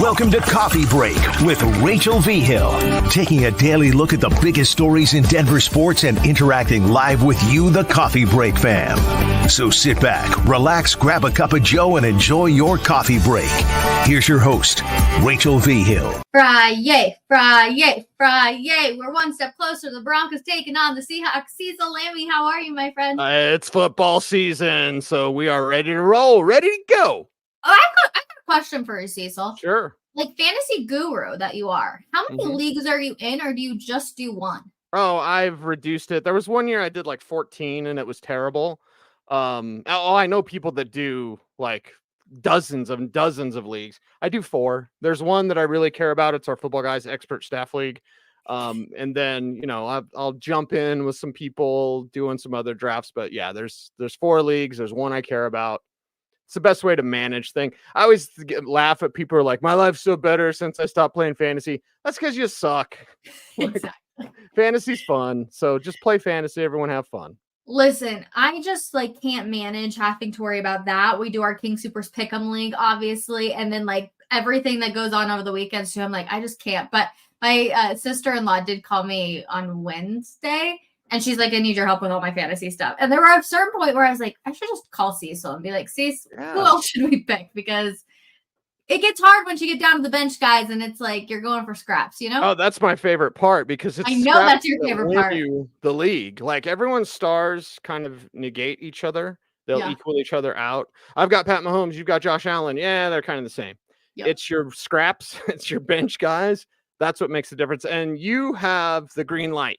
Welcome to Coffee Break with Rachel Vigil, taking a daily look at the biggest stories in Denver sports and interacting live with you, the Coffee Break fam. So sit back, relax, grab a cup of joe, and enjoy your coffee break. Here's your host, Rachel Vigil. Friday. We're one step closer to the Broncos taking on the Seahawks. Cecil Lammey, how are you, my friend? It's football season, so we are ready to roll, ready to go. Oh, I've got a question for you, Cecil. Sure. Like fantasy guru that you are, how many leagues are you in, or do you just do one? Oh, I've reduced it. There was one year I did like 14 and it was terrible. I know people that do like dozens of leagues. I do 4. There's one that I really care about. It's our Football Guys Expert Staff League. And then, I'll jump in with some people doing some other drafts, but yeah, there's 4 leagues. There's one I care about. It's the best way to manage things. I always laugh at people who are like, my life's so better since I stopped playing fantasy. That's because you suck. Exactly. Fantasy's fun. So just play fantasy. Everyone have fun. Listen, I just can't manage having to worry about that. We do our King Supers Pick'em League, obviously. And then everything that goes on over the weekends too. I'm I just can't. But my sister-in-law did call me on Wednesday. And she's like, I need your help with all my fantasy stuff. And there were a certain point where I was like, I should just call Cecil and be like, Cecil, who else should we pick? Because it gets hard once you get down to the bench, guys, and it's like you're going for scraps, Oh, that's my favorite part because it's I know that's your favorite part. The league. Like everyone's stars kind of negate each other. They'll equal each other out. I've got Pat Mahomes, you've got Josh Allen. Yeah, they're kind of the same. Yep. It's your scraps, it's your bench guys. That's what makes the difference. And you have the green light.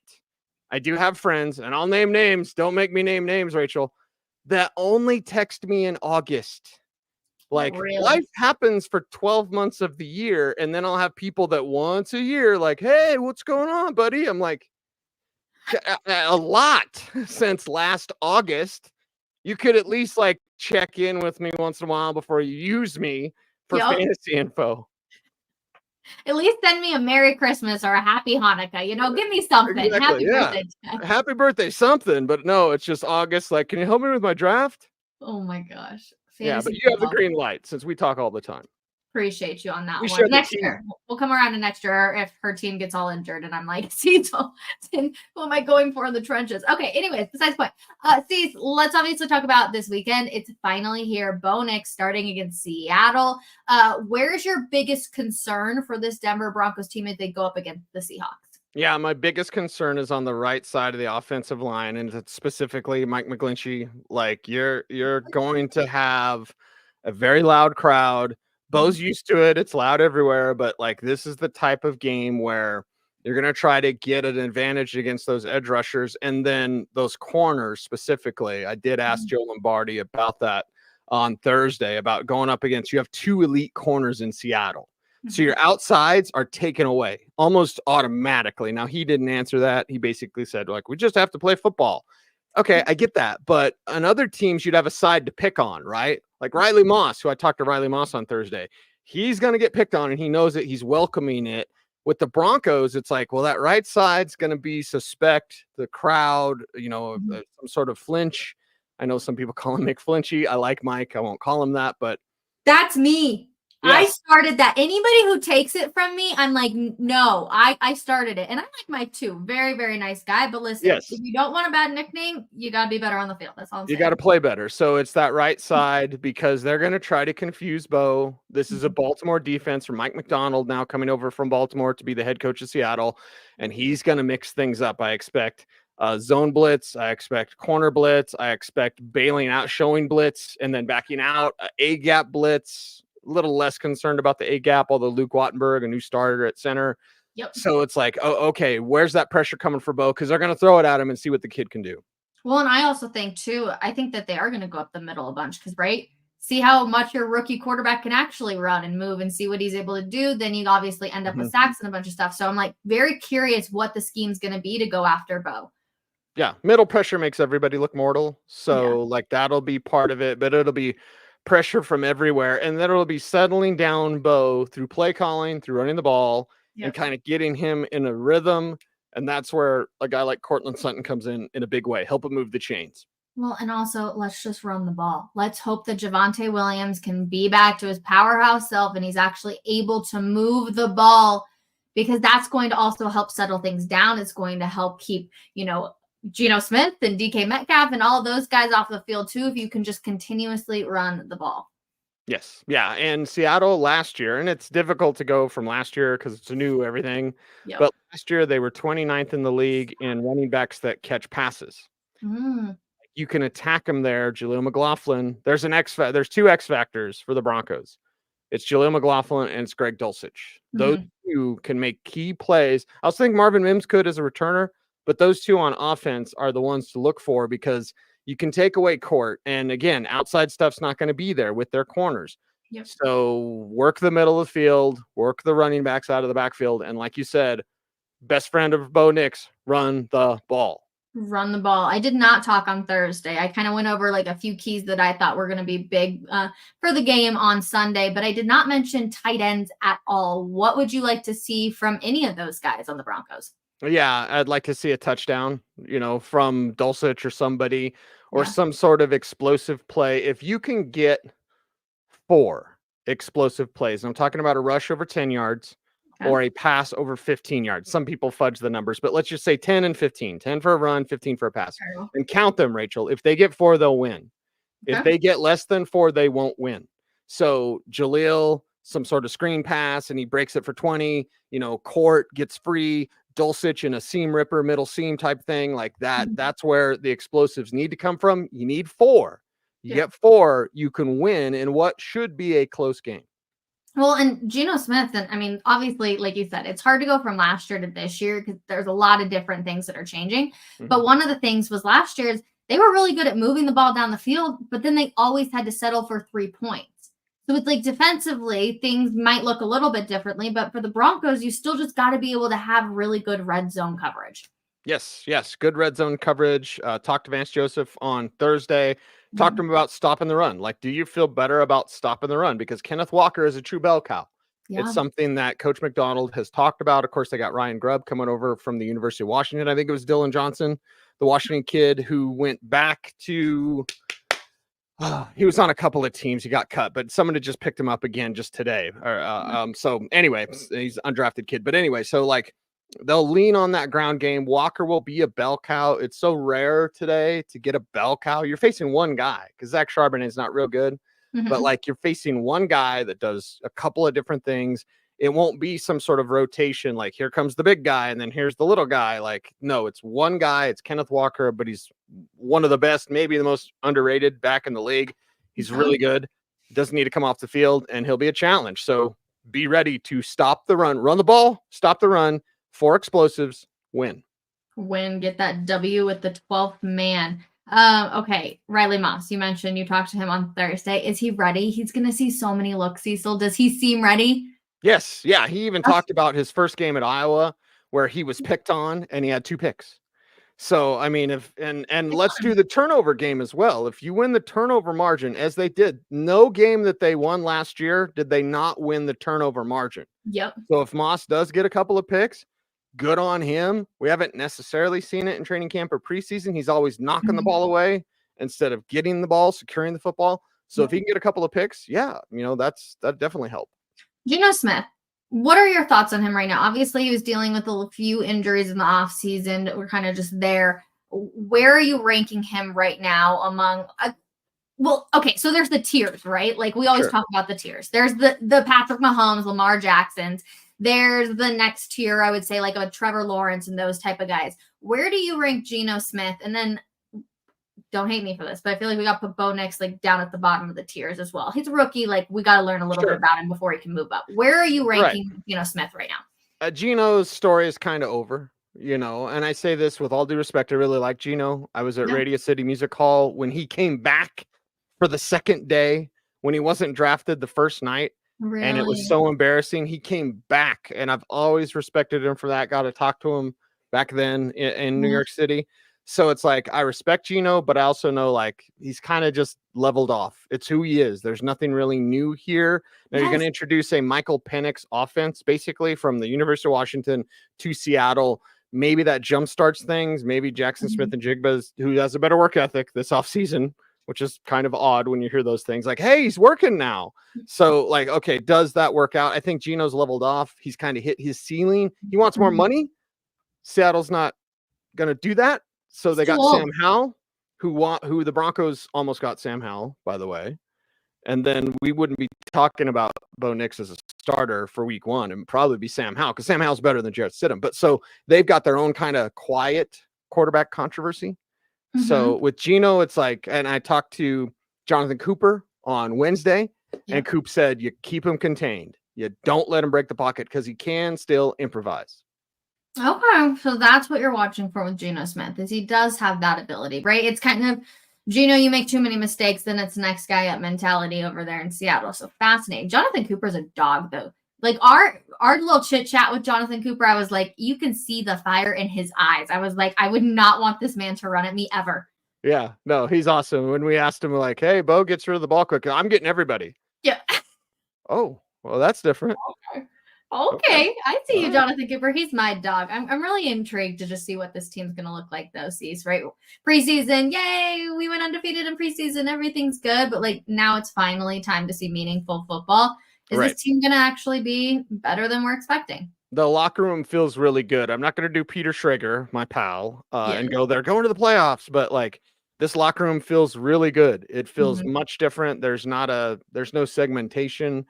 I do have friends, and I'll name names. Don't make me name names, Rachel, that only text me in August. Really? Life happens for 12 months of the year, and then I'll have people that once a year, like, hey, what's going on, buddy? I'm like, a lot since last August. You could at least check in with me once in a while before you use me for fantasy info. At least send me a Merry Christmas or a Happy Hanukkah. Give me something. Exactly, Happy birthday. Happy birthday, something. But no, it's just August. Can you help me with my draft? Oh my gosh. Yeah, but you have the green light since we talk all the time. Appreciate you on that one. Next year. We'll come around to next year if her team gets all injured and I'm like, Cecil, who am I going for in the trenches? Okay, anyways, besides the point. Cecil, let's obviously talk about this weekend. It's finally here. Bo Nix starting against Seattle. Where's your biggest concern for this Denver Broncos team if they go up against the Seahawks? Yeah, my biggest concern is on the right side of the offensive line, and it's specifically Mike McGlinchey. You're going to have a very loud crowd. Bo's used to it. It's loud everywhere, but this is the type of game where you're going to try to get an advantage against those edge rushers and then those corners specifically. I did ask Joe Lombardi about that on Thursday about going up against, you have 2 elite corners in Seattle. So your outsides are taken away almost automatically. Now he didn't answer that. He basically said we just have to play football. Okay, I get that. But on other teams, you'd have a side to pick on, right? Like Riley Moss, who I talked to Riley Moss on Thursday. He's going to get picked on, and he knows it. He's welcoming it. With the Broncos, it's that right side's going to be suspect. The crowd, some sort of flinch. I know some people call him McFlinchy. I like Mike. I won't call him that, but. That's me. Yes. I started that. Anybody who takes it from me, I'm like, no, I started it. And I like Mike too. Very, very nice guy. But listen, if you don't want a bad nickname, you got to be better on the field. That's all I'm saying. You got to play better. So it's that right side because they're going to try to confuse Bo. This is a Baltimore defense from Mike McDonald now coming over from Baltimore to be the head coach of Seattle. And he's going to mix things up. I expect zone blitz. I expect corner blitz. I expect bailing out, showing blitz, and then backing out, A-gap blitz. A little less concerned about the A-gap, although Luke Wattenberg, a new starter at center. Yep. So it's okay, where's that pressure coming for Bo? Because they're going to throw it at him and see what the kid can do. Well, and I also think, too, I think that they are going to go up the middle a bunch because, right, see how much your rookie quarterback can actually run and move and see what he's able to do. Then you obviously end up with sacks and a bunch of stuff. So I'm very curious what the scheme's going to be to go after Bo. Yeah, middle pressure makes everybody look mortal. So, that'll be part of it, but it'll be pressure from everywhere, and then it'll be settling down Bo through play calling, through running the ball, and kind of getting him in a rhythm. And that's where a guy like Cortland Sutton comes in a big way, help him move the chains. Well, and also let's just run the ball. Let's hope that Javonte Williams can be back to his powerhouse self and he's actually able to move the ball, because that's going to also help settle things down. It's going to help keep, Geno Smith and DK Metcalf and all of those guys off the field too, if you can just continuously run the ball. Yes. Yeah. And Seattle last year, and it's difficult to go from last year because it's new everything. Yep. But last year they were 29th in the league in running backs that catch passes. You can attack them there. Jaleel McLaughlin. There's two X factors for the Broncos. It's Jaleel McLaughlin and it's Greg Dulcich. Those two can make key plays. I was thinking Marvin Mims could as a returner, but those two on offense are the ones to look for, because you can take away Court. And again, outside stuff's not going to be there with their corners. Yep. So work the middle of the field, work the running backs out of the backfield. And like you said, best friend of Bo Nix, run the ball. Run the ball. I did not talk on Thursday. I kind of went over like a few keys that I thought were going to be big for the game on Sunday, but I did not mention tight ends at all. What would you like to see from any of those guys on the Broncos? Yeah, I'd like to see a touchdown, from Dulcich or somebody, or some sort of explosive play. If you can get 4 explosive plays, I'm talking about a rush over 10 yards or a pass over 15 yards. Some people fudge the numbers, but let's just say 10 and 15, 10 for a run, 15 for a pass. And count them, Rachel. If they get 4, they'll win. If they get less than 4, they won't win. So Jaleel, some sort of screen pass, and he breaks it for 20. Court gets free. Dulcich in a seam ripper, middle seam type thing like that. That's where the explosives need to come from. You need 4. You get 4, you can win in what should be a close game. Well, and Geno Smith, and I mean, obviously, like you said, it's hard to go from last year to this year because there's a lot of different things that are changing. But one of the things was last year's, they were really good at moving the ball down the field, but then they always had to settle for 3 points. So it's like defensively, things might look a little bit differently, but for the Broncos, you still just got to be able to have really good red zone coverage. Yes. Good red zone coverage. Talked to Vance Joseph on Thursday. Talked to him about stopping the run. Like, do you feel better about stopping the run? Because Kenneth Walker is a true bell cow. It's something that Coach McDonald has talked about. Of course, they got Ryan Grubb coming over from the University of Washington. I think it was Dylan Johnson, the Washington kid who went back to he was on a couple of teams. He got cut, but someone had just picked him up again just today. So anyway, he's an undrafted kid. But anyway, so like they'll lean on that ground game. Walker will be a bell cow. It's so rare today to get a bell cow. You're facing one guy because Zach Charbonnet is not real good. But like you're facing one guy that does a couple of different things. It won't be some sort of rotation. Like here comes the big guy and then here's the little guy. Like, no, it's one guy. It's Kenneth Walker, but he's one of the best, maybe the most underrated back in the league. He's really good. He doesn't need to come off the field and he'll be a challenge. So be ready to stop the run, run the ball, stop the run, 4 explosives, win. Get that W with the 12th man. Okay, Riley Moss, you mentioned you talked to him on Thursday. Is he ready? He's going to see so many looks, Cecil. Does he seem ready? Yes. Yeah. He even talked about his first game at Iowa where he was picked on and he had 2 picks. So, I mean, and let's do the turnover game as well. If you win the turnover margin, as they did, no game that they won last year did they not win the turnover margin. Yep. So if Moss does get a couple of picks, good on him. We haven't necessarily seen it in training camp or preseason. He's always knocking the ball away instead of getting the ball, securing the football. So if he can get a couple of picks, that definitely helped. Geno Smith, what are your thoughts on him right now? Obviously, he was dealing with a few injuries in the offseason. We're kind of just there. Where are you ranking him right now among so there's the tiers, right? Like we always talk about the tiers. There's the Patrick Mahomes, Lamar Jacksons. There's the next tier, I would say, like a Trevor Lawrence and those type of guys. Where do you rank Geno Smith? And then don't hate me for this, but I feel like we got to put Bo Nix like down at the bottom of the tiers as well. He's a rookie. Like we got to learn a little bit about him before he can move up. Where are you ranking Geno Smith right now? Geno's story is kind of over, and I say this with all due respect. I really like Geno. I was at Radio City Music Hall when he came back for the second day when he wasn't drafted the first night. Really? And it was so embarrassing. He came back and I've always respected him for that. Got to talk to him back then in New York City. So it's like, I respect Geno, but I also know like he's kind of just leveled off. It's who he is. There's nothing really new here. Now you're going to introduce a Michael Penix offense, basically from the University of Washington to Seattle. maybe that jump starts things. Maybe Jackson Smith and Jigba, who has a better work ethic this offseason, which is kind of odd when you hear those things like, hey, he's working now. So like, okay, does that work out? I think Geno's leveled off. He's kind of hit his ceiling. He wants more money. Seattle's not going to do that. So they got Sam Howell, who the Broncos almost got Sam Howell, by the way. And then we wouldn't be talking about Bo Nix as a starter for week 1 and probably be Sam Howell, because Sam Howell's better than Jarrett Stidham. But so they've got their own kind of quiet quarterback controversy. So with Geno, it's like, and I talked to Jonathan Cooper on Wednesday, and Coop said, you keep him contained. You don't let him break the pocket because he can still improvise. Okay, so that's what you're watching for with Geno Smith, is he does have that ability, right? It's kind of, Geno, you make too many mistakes, then it's next guy up mentality over there in Seattle. So fascinating. Jonathan Cooper's a dog, though. Like our little chit chat with Jonathan Cooper, I was like, you can see the fire in his eyes. I was like, I would not want this man to run at me ever. Yeah, no, he's awesome. When we asked him, like, hey, Bo gets rid of the ball quick, I'm getting everybody. Yeah. Oh, well, that's different. Okay. I see you, Jonathan Cooper. He's my dog. I'm really intrigued to just see what this team's going to look like, though, Cease, right? Preseason, yay, we went undefeated in preseason. Everything's good. But, like, now it's finally time to see meaningful football. Is this team going to actually be better than we're expecting? The locker room feels really good. I'm not going to do Peter Schrager, my pal, and go, they're going to the playoffs. But, like, this locker room feels really good. It feels much different. There's no segmentation.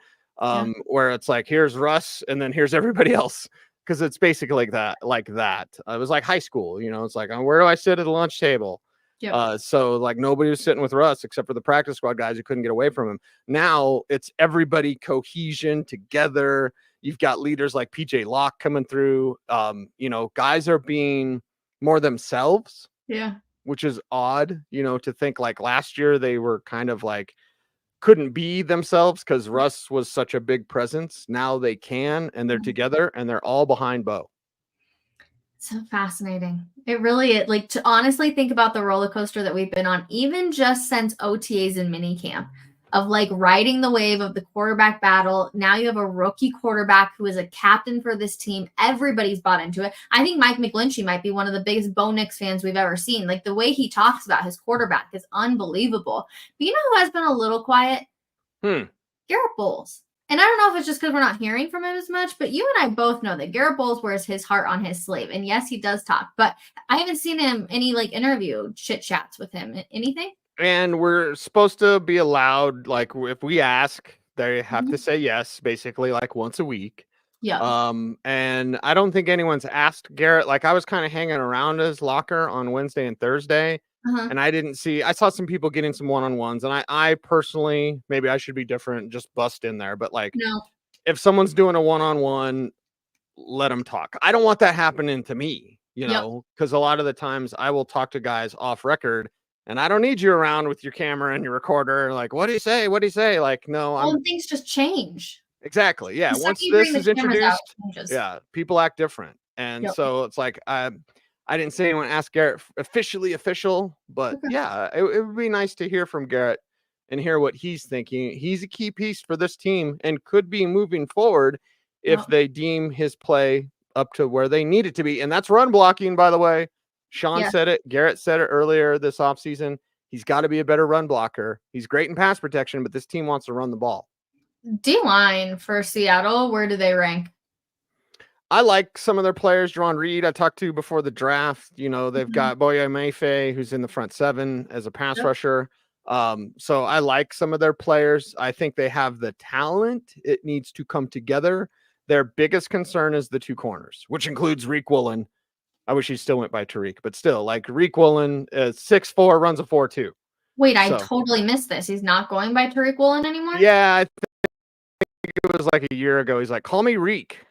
Where it's like, here's Russ and then here's everybody else, because it's basically like that. It was like high school, it's like, where do I sit at the lunch table? So like nobody was sitting with Russ except for the practice squad guys who couldn't get away from him. Now it's everybody cohesion together. You've got leaders like PJ Locke coming through. Guys are being more themselves, which is odd, to think. Like last year they were kind of like couldn't be themselves because Russ was such a big presence. Now they can, and they're together, and they're all behind Bo. So fascinating. It really is. Like, to honestly think about the roller coaster that we've been on, even just since OTAs and minicamp, of like riding the wave of the quarterback battle. Now you have a rookie quarterback who is a captain for this team. Everybody's bought into it. I think Mike McGlinchey might be one of the biggest Bo Nix fans we've ever seen. Like the way he talks about his quarterback is unbelievable. But you know who has been a little quiet? Garrett Bolles. And I don't know if it's just because we're not hearing from him as much, but you and I both know that Garrett Bolles wears his heart on his sleeve. And yes, he does talk, but I haven't seen him any like interview chit chats with him. Anything? And we're supposed to be allowed, like, if we ask, they have to say yes, basically, like once a week. Yeah. And I don't think anyone's asked Garrett. Like, I was kind of hanging around his locker on Wednesday and Thursday, and I saw some people getting some one-on-ones, and I personally, maybe I should be different, just bust in there. But like, if someone's doing a one-on-one, let them talk. I don't want that happening to me, because a lot of the times I will talk to guys off record. And I don't need you around with your camera and your recorder. Like, what do you say? What do you say? Like, no, things just change. Exactly. Yeah. Once this is introduced, people act different. And so it's like, I didn't say anyone ask Garrett official, but it would be nice to hear from Garrett and hear what he's thinking. He's a key piece for this team and could be moving forward if they deem his play up to where they need it to be. And that's run blocking, by the way. Sean said it. Garrett said it earlier this offseason. He's got to be a better run blocker. He's great in pass protection, but this team wants to run the ball. D-line for Seattle, where do they rank? I like some of their players. Jerron Reed, I talked to before the draft. They've got Boye Mafe, who's in the front seven as a pass rusher. So I like some of their players. I think they have the talent. It needs to come together. Their biggest concern is the two corners, which includes Reek Woolen. I wish he still went by Tariq, but still, like Reek Woolen is 6'4", runs a 4.2. Wait, I totally missed this. He's not going by Tariq Woolen anymore? Yeah, I think it was like a year ago. He's like, call me Reek,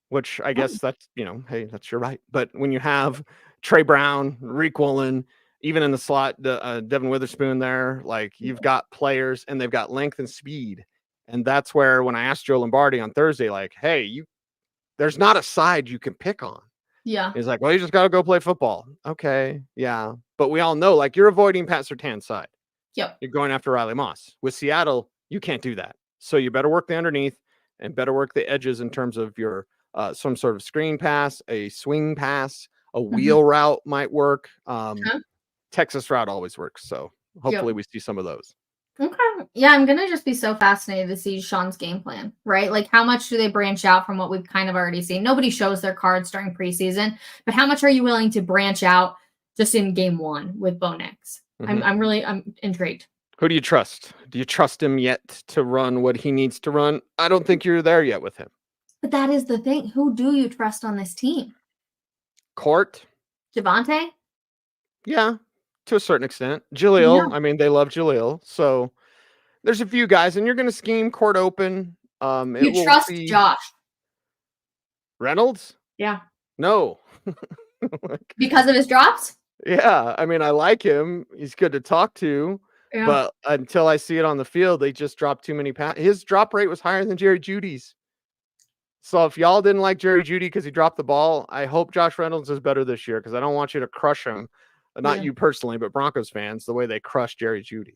which I guess that's, hey, that's your right. But when you have Trey Brown, Reek Woolen, even in the slot, Devin Witherspoon there, like you've got players and they've got length and speed. And that's where when I asked Joe Lombardi on Thursday, like, hey, there's not a side you can pick on. Yeah. He's like, well, you just got to go play football. Okay. Yeah. But we all know, like, you're avoiding Pat Surtain's side. Yep. You're going after Riley Moss. With Seattle, you can't do that. So you better work the underneath and better work the edges in terms of your some sort of screen pass, a swing pass, a wheel route might work. Texas route always works. So hopefully we see some of those. Okay. Yeah, I'm going to just be so fascinated to see Sean's game plan, right? Like, how much do they branch out from what we've kind of already seen? Nobody shows their cards during preseason, but how much are you willing to branch out just in game one with Bo Nix? I'm intrigued. Who do you trust? Do you trust him yet to run what he needs to run? I don't think you're there yet with him. But that is the thing. Who do you trust on this team? Court? Javonte? Yeah, to a certain extent. Jaleel, I mean, they love Jaleel. So there's a few guys, and you're going to scheme Court open. You trust Josh Reynolds? Yeah. No. Because of his drops? Yeah, I mean, I like him. He's good to talk to. Yeah. But until I see it on the field, they just dropped too many passes. His drop rate was higher than Jerry Jeudy's. So if y'all didn't like Jerry Jeudy because he dropped the ball, I hope Josh Reynolds is better this year because I don't want you to crush him. Not you personally, but Broncos fans, the way they crushed Jerry Jeudy.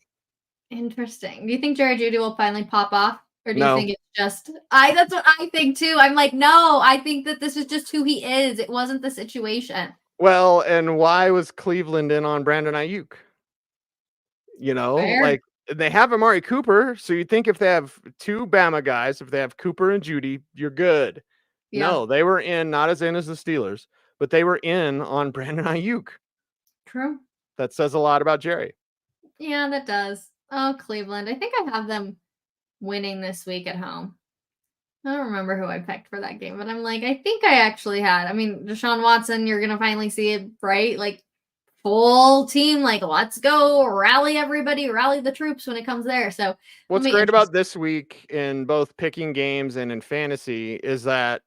Interesting. Do you think Jerry Jeudy will finally pop off? Or do you think it's just that's what I think too. I'm like, no, I think that this is just who he is. It wasn't the situation. Well, and why was Cleveland in on Brandon Ayuk? Like they have Amari Cooper. So you think if they have two Bama guys, if they have Cooper and Jeudy, you're good. Yeah. No, they were not as in as the Steelers, but they were in on Brandon Ayuk. True. That says a lot about Jerry. Yeah, that does. Oh, Cleveland. I think I have them winning this week at home. I don't remember who I picked for that game, but I'm like, I think I actually had. I mean, Deshaun Watson, you're going to finally see it, right? Like, full team, like, let's go, rally everybody, rally the troops when it comes there. So what's great about this week in both picking games and in fantasy is that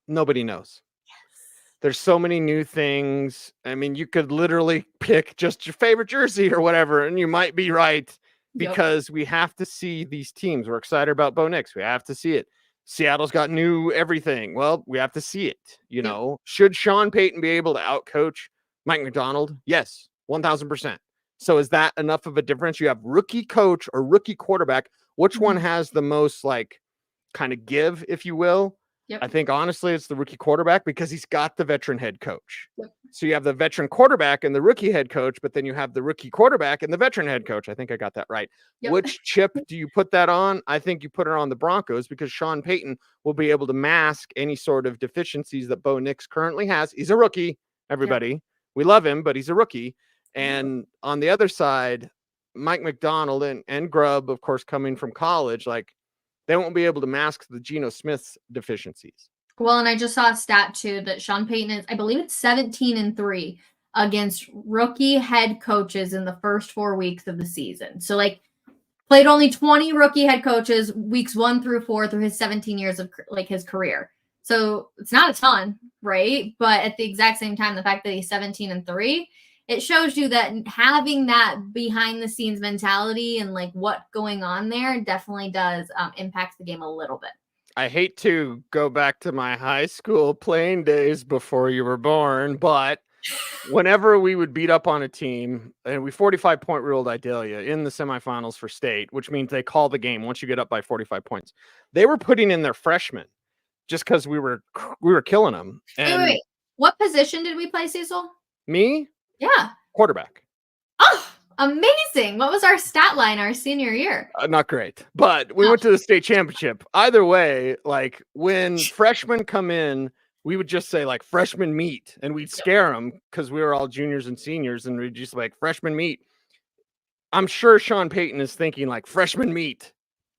nobody knows. There's so many new things. I mean, you could literally pick just your favorite jersey or whatever, and you might be right because we have to see these teams. We're excited about Bo Nix. We have to see it. Seattle's got new everything. Well, we have to see it. Should Sean Payton be able to outcoach Mike McDonald? Yes, 1,000%. So is that enough of a difference? You have rookie coach or rookie quarterback. Which one has the most kind of give, if you will? Yep. I think honestly it's the rookie quarterback because he's got the veteran head coach. Yep. So you have the veteran quarterback and the rookie head coach, but then you have the rookie quarterback and the veteran head coach. I think I got that right. Yep. Which chip do you put that on? I think you put it on the Broncos because Sean Payton will be able to mask any sort of deficiencies that Bo Nix currently has. He's a rookie, everybody. Yep. We love him, but he's a rookie. And on the other side, Mike McDonald and Grubb, of course, coming from college, they won't be able to mask the Geno Smith's deficiencies. Well, and I just saw a stat too that Sean Payton is, I believe it's 17-3 against rookie head coaches in the first 4 weeks of the season. So played only 20 rookie head coaches weeks 1 through 4 through his 17 years of his career. So it's not a ton, right? But at the exact same time, the fact that he's 17-3, it shows you that having that behind the scenes mentality and what's going on there definitely does impact the game a little bit. I hate to go back to my high school playing days before you were born, but whenever we would beat up on a team, and we 45-point ruled Idalia in the semifinals for state, which means they call the game once you get up by 45 points. They were putting in their freshmen just because we were killing them. And wait. What position did we play, Cecil? Me? Yeah. Quarterback. Oh, amazing. What was our stat line our senior year? Not great, but we went to the state championship. Either way, when freshmen come in, we would just say freshman meet and we'd scare them because we were all juniors and seniors and we'd just freshman meet. I'm sure Sean Payton is thinking freshman meet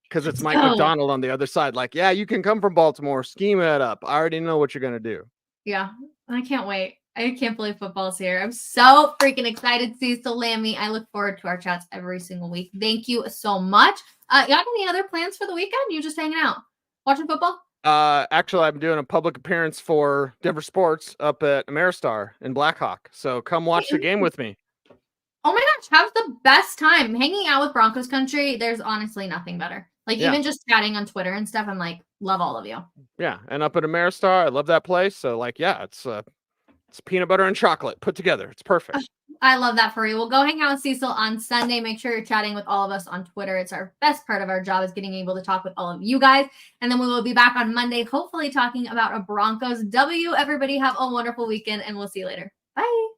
because it's Mike McDonald on the other side. Yeah, you can come from Baltimore, scheme it up. I already know what you're going to do. Yeah, I can't wait. I can't believe football's here. I'm so freaking excited, Cecil Lammey. I look forward to our chats every single week. Thank you so much. You got any other plans for the weekend? You just hanging out, watching football? Actually, I'm doing a public appearance for Denver Sports up at Ameristar in Blackhawk. So come watch the game with me. Oh my gosh, have the best time hanging out with Broncos country. There's honestly nothing better. Even just chatting on Twitter and stuff. I'm love all of you. Yeah, and up at Ameristar, I love that place. So it's It's peanut butter and chocolate put together. It's perfect. I love that for you. We'll go hang out with Cecil on Sunday. Make sure you're chatting with all of us on Twitter. It's our best part of our job is getting able to talk with all of you guys. And then we will be back on Monday, hopefully talking about a Broncos W. Everybody have a wonderful weekend, and we'll see you later. Bye.